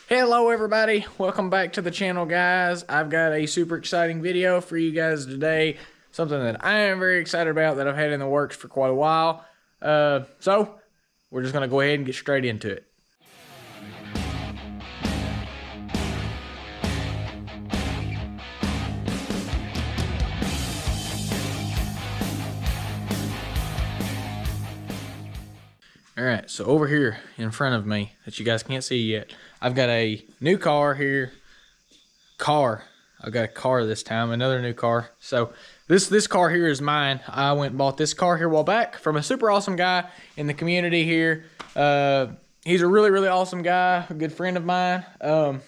Hello everybody, welcome back to the channel guys. I've got a super exciting video for you guys today. Something that I am very excited about that I've had in the works for quite a while. So we're just gonna go ahead and get straight into it. Alright, so over here in front of me that you guys can't see yet, I've got a new car here. I've got a car this time, another new car. So this car here is mine. I went and bought this car here a while back from a super awesome guy in the community here. He's a really awesome guy, a good friend of mine. But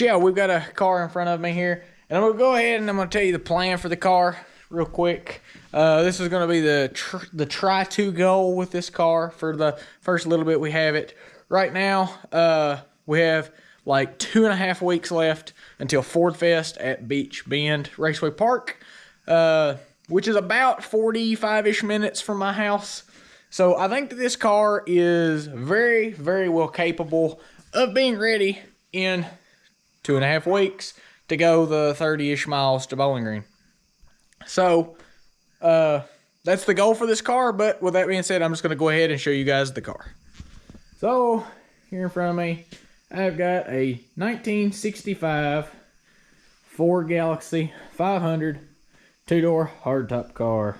yeah, we've got a car in front of me here, and I'm gonna go ahead and I'm gonna tell you the plan for the car real quick. This is gonna be the try to goal with this car for the first little bit we have it. Right now, we have like 2.5 weeks left until Ford Fest at Beach Bend Raceway Park, which is about 45-ish minutes from my house. So I think that this car is very well capable of being ready in 2.5 weeks to go the 30-ish miles to Bowling Green. So that's the goal for this car, but with that being said, I'm just going to go ahead and show you guys the car. So here in front of me, I've got a 1965 Ford Galaxie 500 two-door hardtop car.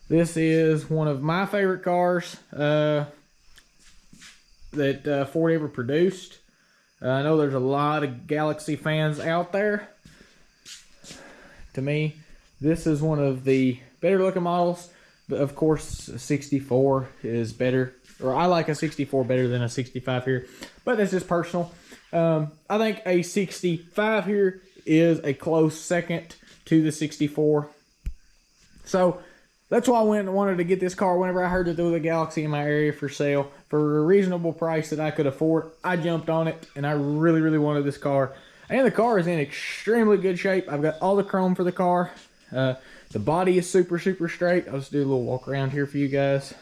This is one of my favorite cars that Ford ever produced. I know there's a lot of Galaxie fans out there. To me, this is one of the better looking models, but of course a 64 is better, or I like a 64 better than a 65 here, but that's just personal. I think a 65 here is a close second to the 64. So that's why I went and wanted to get this car. Whenever I heard that there was a Galaxie in my area for sale for a reasonable price that I could afford, I jumped on it, and I really wanted this car. And the car is in extremely good shape. I've got all the chrome for the car. The body is super straight. I'll just do a little walk around here for you guys.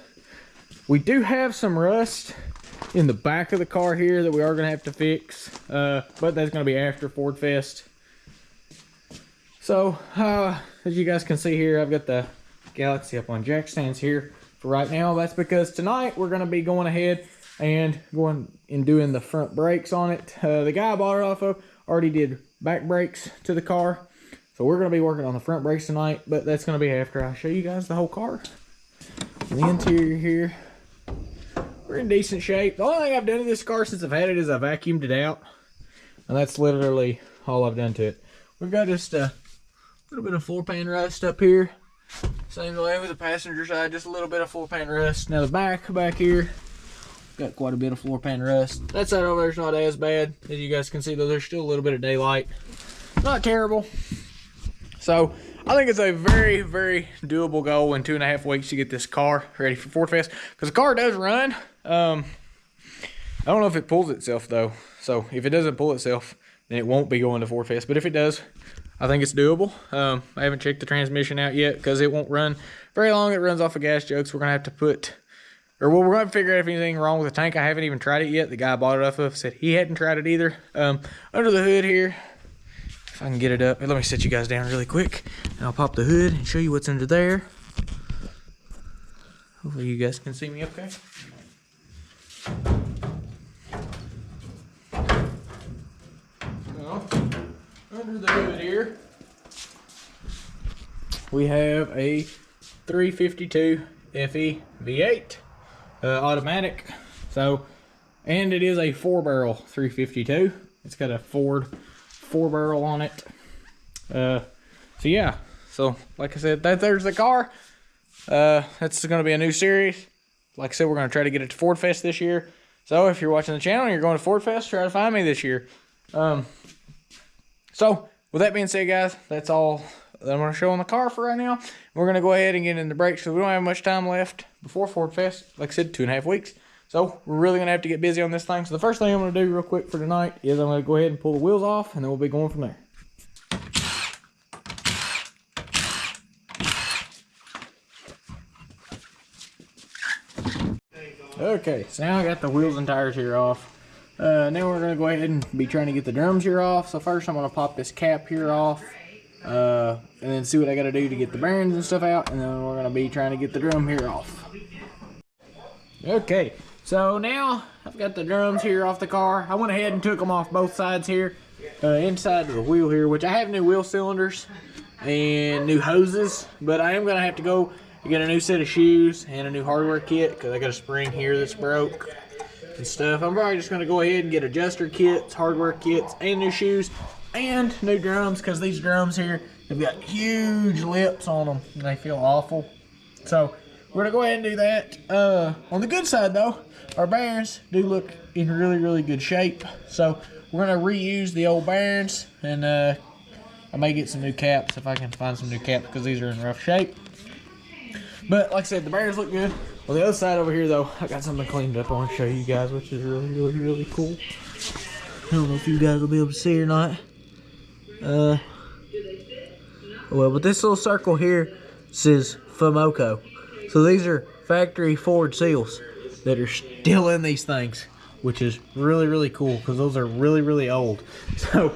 We do have some rust in the back of the car here that we are going to have to fix, but that's going to be after Ford Fest. So as you guys can see here, I've got the Galaxie up on jack stands here for right now. That's because tonight we're going to be going ahead and doing the front brakes on it. The guy I bought it off of already did back brakes to the car, so we're going to be working on the front brakes tonight, but that's going to be after I show you guys the whole car. The interior here, we're in decent shape. The only thing I've done to this car since I've had it is I vacuumed it out, and that's literally all I've done to it. We've got just a little bit of floor pan rust up here. Same way with the passenger side, just a little bit of floor pan rust. Now the back here, got quite a bit of floor pan rust. That side over there's not as bad. As you guys can see though, there's still a little bit of daylight. Not terrible. So I think it's a very doable goal in 2.5 weeks to get this car ready for Ford Fest, because the car does run. I don't know if it pulls itself though, so if it doesn't pull itself, then it won't be going to Ford Fest. But if it does, I think it's doable. I haven't checked the transmission out yet because it won't run very long. It runs off of gas jugs. We're gonna have to we're going to figure out if anything wrong with the tank. I haven't even tried it yet. The guy I bought it off of said he hadn't tried it either. Under the hood here, if I can get it up, let me set you guys down really quick, and I'll pop the hood and show you what's under there. Hopefully you guys can see me okay. So, under the hood here, we have a 352 FE V8 automatic. So, and it is a 4-barrel 352. It's got a Ford 4-barrel on it. So yeah, so like I said, there's the car. That's going to be a new series. Like I said, we're going to try to get it to Ford Fest this year. So if you're watching the channel and you're going to Ford Fest, try to find me this year. So with that being said, guys, that's all that I'm going to show on the car for right now. We're going to go ahead and get into the brakes because we don't have much time left before Ford Fest. Like I said, 2.5 weeks. So we're really going to have to get busy on this thing. So the first thing I'm going to do real quick for tonight is I'm going to go ahead and pull the wheels off, and then we'll be going from there. Okay, so now I got the wheels and tires here off. Now we're gonna go ahead and be trying to get the drums here off. So first I'm gonna pop this cap here off, and then see what I gotta do to get the bearings and stuff out, and then we're gonna be trying to get the drum here off. Okay, so now I've got the drums here off the car. I went ahead and took them off both sides here, inside of the wheel here, which I have new wheel cylinders and new hoses, but I am gonna have to go get a new set of shoes and a new hardware kit because I got a spring here that's broke and stuff. I'm probably just gonna go ahead and get adjuster kits, hardware kits, and new shoes and new drums because these drums here have got huge lips on them and they feel awful. So we're gonna go ahead and do that. On the good side though, our bearings do look in really, really good shape. So we're gonna reuse the old bearings, and I may get some new caps if I can find some new caps because these are in rough shape. But like I said, the bearings look good. On the other side over here though, I got something cleaned up I want to show you guys, which is really, really, really cool. I don't know if you guys will be able to see or not. Well, but this little circle here says FOMOCO. So these are factory Ford seals that are still in these things, which is really, really cool because those are really, really old. So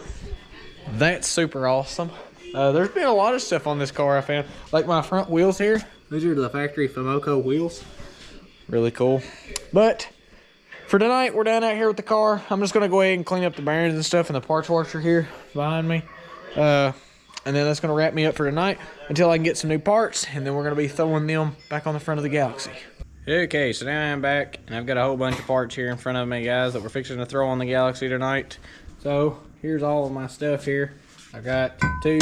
that's super awesome. There's been a lot of stuff on this car I found. Like my front wheels here. These are the factory FOMOCO wheels. Really cool. But for tonight, we're done out here with the car. I'm just going to go ahead and clean up the bearings and stuff in the parts washer here behind me. And then that's going to wrap me up for tonight until I can get some new parts. And then we're going to be throwing them back on the front of the Galaxie. Okay, so now I'm back. And I've got a whole bunch of parts here in front of me, guys, that we're fixing to throw on the Galaxie tonight. So here's all of my stuff here. I've got two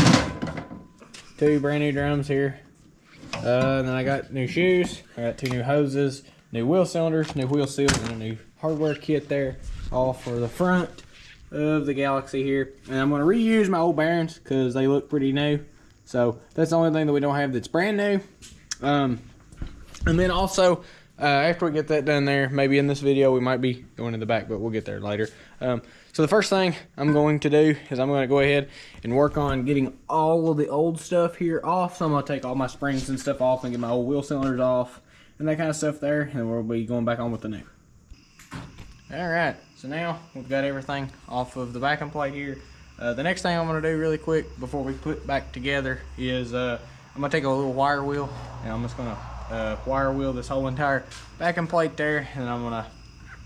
brand new drums here. And then I got new shoes. I got two new hoses, new wheel cylinders, new wheel seals, and a new hardware kit there, all for the front of the Galaxie here. And I'm going to reuse my old bearings because they look pretty new. So that's the only thing that we don't have that's brand new. And then also, after we get that done there, maybe in this video we might be going in the back, but we'll get there later. So the first thing I'm going to do is I'm going to go ahead and work on getting all of the old stuff here off. So I'm going to take all my springs and stuff off and get my old wheel cylinders off and that kind of stuff there, and we'll be going back on with the new. Alright, so now we've got everything off of the vacuum plate here. The next thing I'm going to do really quick before we put it back together is I'm going to take a little wire wheel, and I'm just going to wire wheel this whole entire vacuum plate there, and I'm going to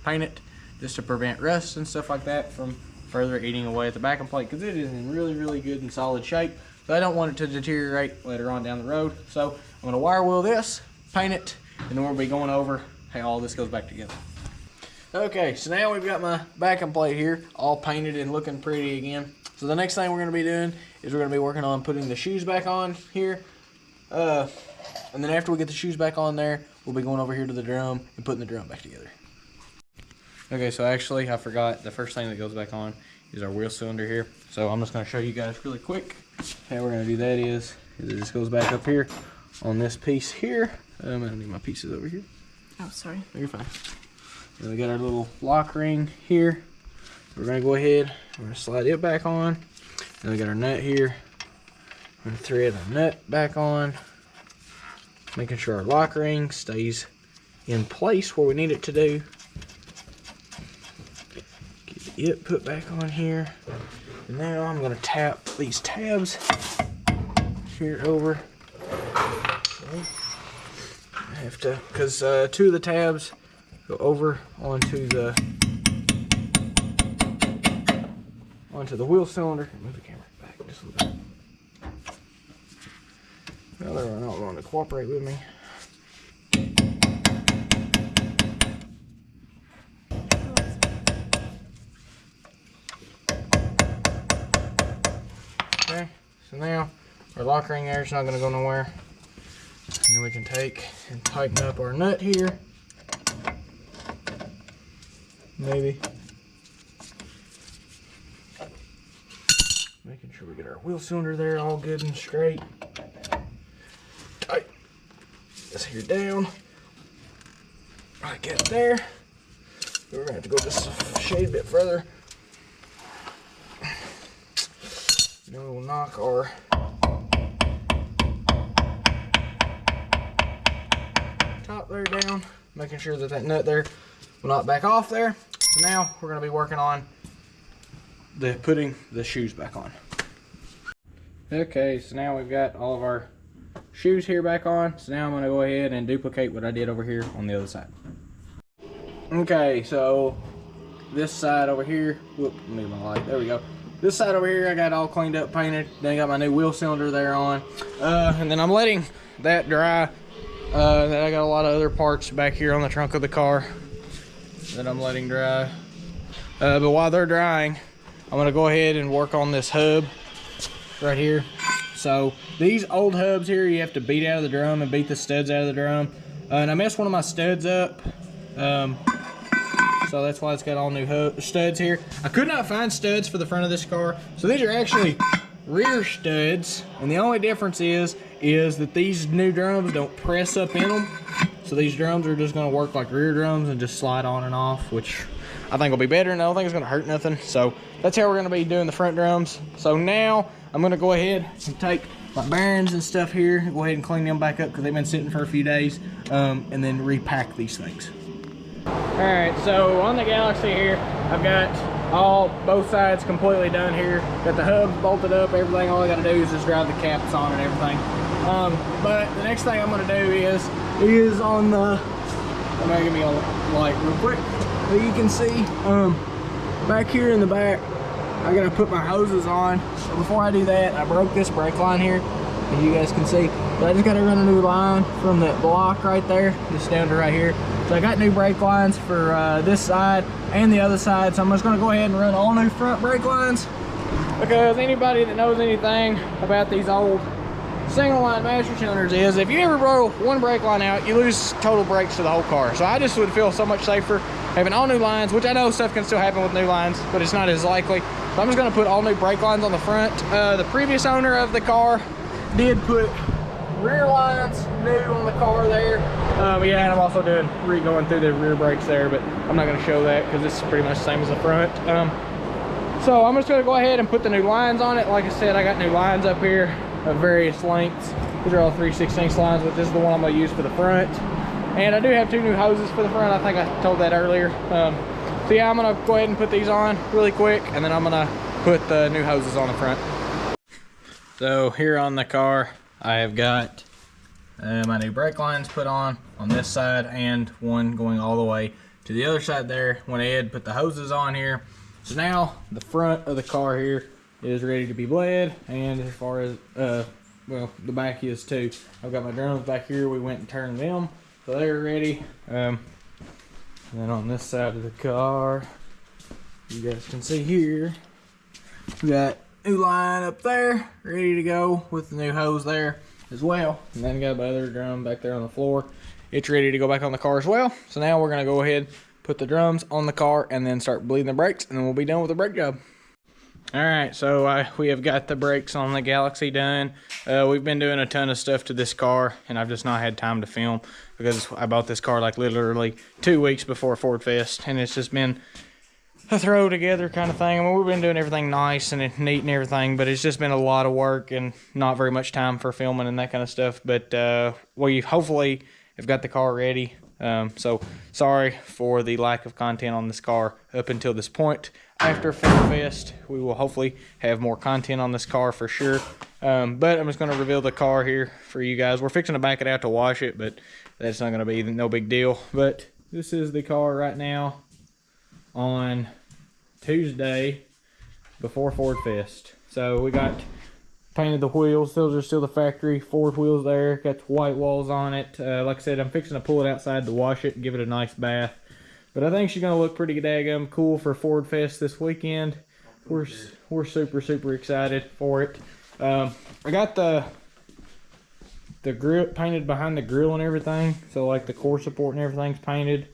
paint it just to prevent rust and stuff like that from further eating away at the vacuum plate because it is in really, really good and solid shape. So I don't want it to deteriorate later on down the road. So I'm going to wire wheel this, paint it, and then we'll be going over how all this goes back together. Okay, so now we've got my vacuum plate here all painted and looking pretty again. So the next thing we're going to be doing is we're going to be working on putting the shoes back on here. And then after we get the shoes back on there, we'll be going over here to the drum and putting the drum back together. Okay, so actually I forgot the first thing that goes back on is our wheel cylinder here. So I'm just going to show you guys really quick how we're going to do that is it just goes back up here on this piece here. I don't need my pieces over here. Oh, sorry. No, you're fine. And we got our little lock ring here. We're going to go ahead, we're going to slide it back on. Then we got our nut here. We're going to thread our nut back on, making sure our lock ring stays in place where we need it to do. Get it put back on here. And now I'm going to tap these tabs here over. Okay. I have to, because two of the tabs go over onto the wheel cylinder. Move the camera back just a little bit. Well, they're not going to cooperate with me. Okay, so now our lock ring there is not going to go nowhere. And then we can take and tighten up our nut here. Maybe. Making sure we get our wheel cylinder there all good and straight. Tight this here down. Like that there. We're going to have to go just a shade bit further. Then we will knock our top there down, making sure that that nut there will not back off there. So now we're gonna be working on putting the shoes back on. Okay, so now we've got all of our shoes here back on. So now I'm gonna go ahead and duplicate what I did over here on the other side. Okay, so this side over here, whoop, move my light, there we go. This side over here, I got all cleaned up, painted. Then I got my new wheel cylinder there on. And then I'm letting that dry. Then I got a lot of other parts back here on the trunk of the car that I'm letting dry. But while they're drying, I'm gonna go ahead and work on this hub right here. So these old hubs here, you have to beat out of the drum and beat the studs out of the drum. And I messed one of my studs up. So that's why it's got all new studs here. I could not find studs for the front of this car. So these are actually rear studs. And the only difference is that these new drums don't press up in them. So these drums are just gonna work like rear drums and just slide on and off, which I think will be better, and I don't think it's gonna hurt nothing. So that's how we're gonna be doing the front drums. So now I'm gonna go ahead and take my bearings and stuff here, go ahead and clean them back up because they've been sitting for a few days, and then repack these things. All right, so on the Galaxie here, I've got both sides completely done here. Got the hubs bolted up, everything. All I gotta do is just drive the caps on and everything. But the next thing I'm gonna do is on the, I'm gonna give me a light real quick. So you can see, back here in the back, I gotta put my hoses on. So before I do that, I broke this brake line here, as you guys can see. So I just gotta run a new line from that block right there, just down to right here. So I got new brake lines for this side and the other side. So I'm just gonna go ahead and run all new front brake lines, because anybody that knows anything about these old single line master cylinders is, if you ever blow one brake line out, you lose total brakes to the whole car. So I just would feel so much safer having all new lines, which I know stuff can still happen with new lines, but it's not as likely. So I'm just gonna put all new brake lines on the front. The previous owner of the car did put rear lines new on the car there. Yeah, and I'm also doing going through the rear brakes there, but I'm not gonna show that because it's pretty much the same as the front. So I'm just gonna go ahead and put the new lines on it. Like I said, I got new lines up here of various lengths. These are all 3/16 lines, but this is the one I'm gonna use for the front. And I do have two new hoses for the front. I think I told that earlier. So yeah, I'm gonna go ahead and put these on really quick, and then I'm gonna put the new hoses on the front. So here on the car, I have got my new brake lines put on this side, and one going all the way to the other side there. Went ahead, put the hoses on here. So now the front of the car here is ready to be bled, and as far as well, the back is too. I've got my drums back here. We went and turned them, so they're ready. And then on this side of the car, you guys can see here, we got new line up there ready to go with the new hose there as well. And then got my other drum back there on the floor. It's ready to go back on the car as well. So now we're gonna go ahead, put the drums on the car, and then start bleeding the brakes, and then we'll be done with the brake job. All right, so we have got the brakes on the Galaxie done. We've been doing a ton of stuff to this car, and I've just not had time to film because I bought this car like literally 2 weeks before Ford Fest, and it's just been a throw together kind of thing. I mean, we've been doing everything nice and neat and everything, but it's just been a lot of work and not very much time for filming and that kind of stuff. But we hopefully have got the car ready. So sorry for the lack of content on this car up until this point. After Ford Fest, we will hopefully have more content on this car for sure. But I'm just going to reveal the car here for you guys. We're fixing to back it out to wash it, but that's not going to be no big deal. But this is the car right now on Tuesday before Ford Fest. So we got painted the wheels. Those are still the factory Ford wheels there. Got the white walls on it. Like I said, I'm fixing to pull it outside to wash it and give it a nice bath. But I think she's gonna look pretty daggum cool for Ford Fest this weekend. We're super excited for it. I got the grill painted behind the grill and everything. So like the core support and everything's painted.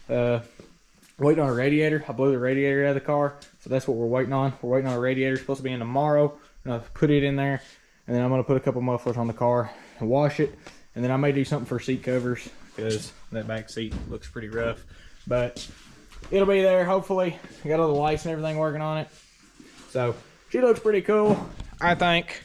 Waiting on a radiator. I blew the radiator out of the car, so that's what we're waiting on. We're waiting on a radiator. It's supposed to be in tomorrow. I'm gonna put it in there, and then I'm gonna put a couple mufflers on the car and wash it. And then I may do something for seat covers because that back seat looks pretty rough. But it'll be there, hopefully. I got all the lights and everything working on it. So she looks pretty cool, I think.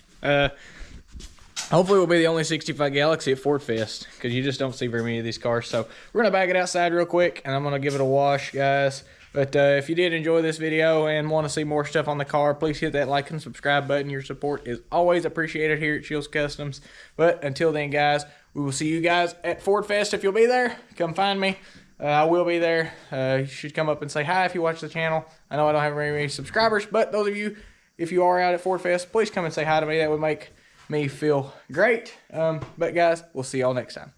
Hopefully we'll be the only 65 Galaxie at Ford Fest, because you just don't see very many of these cars. So we're gonna back it outside real quick, and I'm gonna give it a wash, guys. But if you did enjoy this video and want to see more stuff on the car, please hit that like and subscribe button. Your support is always appreciated here at Shields Customs. But until then, guys, we will see you guys at Ford Fest. If you'll be there, come find me. I will be there. You should come up and say hi if you watch the channel. I know I don't have very many subscribers, but those of you, if you are out at Ford Fest, please come and say hi to me. That would make me feel great. But guys, we'll see y'all next time.